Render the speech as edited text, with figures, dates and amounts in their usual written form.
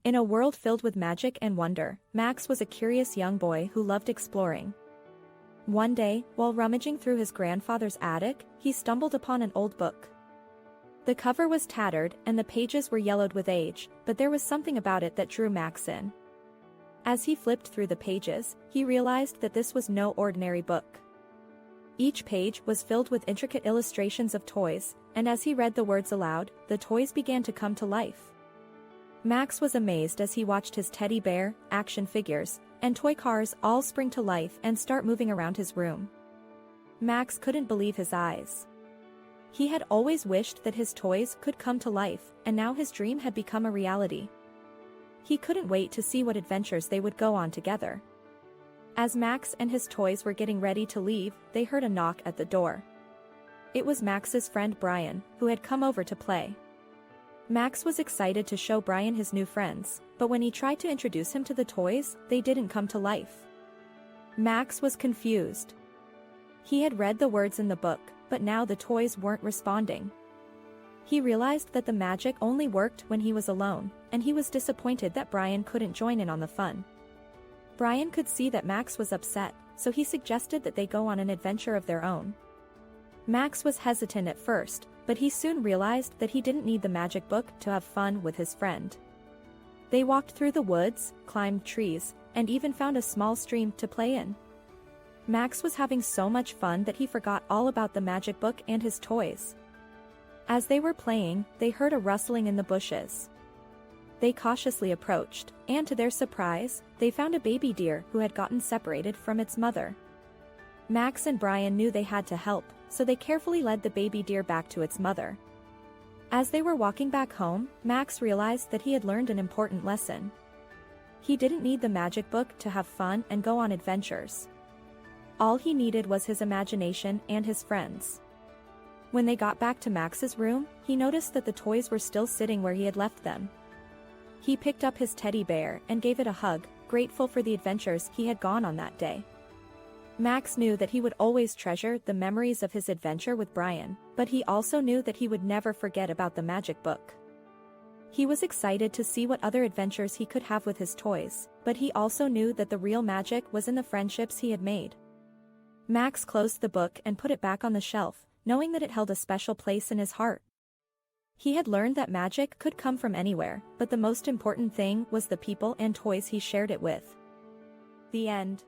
In a world filled with magic and wonder, Max was a curious young boy who loved exploring. One day, while rummaging through his grandfather's attic, he stumbled upon an old book. The cover was tattered and the pages were yellowed with age, but there was something about it that drew Max in. As he flipped through the pages, he realized that this was no ordinary book. Each page was filled with intricate illustrations of toys, and as he read the words aloud, the toys began to come to life. Max was amazed as he watched his teddy bear, action figures, and toy cars all spring to life and start moving around his room. Max couldn't believe his eyes. He had always wished that his toys could come to life, and now his dream had become a reality. He couldn't wait to see what adventures they would go on together. As Max and his toys were getting ready to leave, they heard a knock at the door. It was Max's friend Brian, who had come over to play. Max was excited to show Brian his new friends, but when he tried to introduce him to the toys, they didn't come to life. Max was confused. He had read the words in the book, but now the toys weren't responding. He realized that the magic only worked when he was alone, and he was disappointed that Brian couldn't join in on the fun. Brian could see that Max was upset, so he suggested that they go on an adventure of their own. Max was hesitant at first, but he soon realized that he didn't need the magic book to have fun with his friend. They walked through the woods, climbed trees, and even found a small stream to play in. Max was having so much fun that he forgot all about the magic book and his toys. As they were playing, they heard a rustling in the bushes. They cautiously approached, and to their surprise, they found a baby deer who had gotten separated from its mother. Max and Brian knew they had to help, so they carefully led the baby deer back to its mother. As they were walking back home, Max realized that he had learned an important lesson. He didn't need the magic book to have fun and go on adventures. All he needed was his imagination and his friends. When they got back to Max's room, he noticed that the toys were still sitting where he had left them. He picked up his teddy bear and gave it a hug, grateful for the adventures he had gone on that day. Max knew that he would always treasure the memories of his adventure with Brian, but he also knew that he would never forget about the magic book. He was excited to see what other adventures he could have with his toys, but he also knew that the real magic was in the friendships he had made. Max closed the book and put it back on the shelf, knowing that it held a special place in his heart. He had learned that magic could come from anywhere, but the most important thing was the people and toys he shared it with. The end.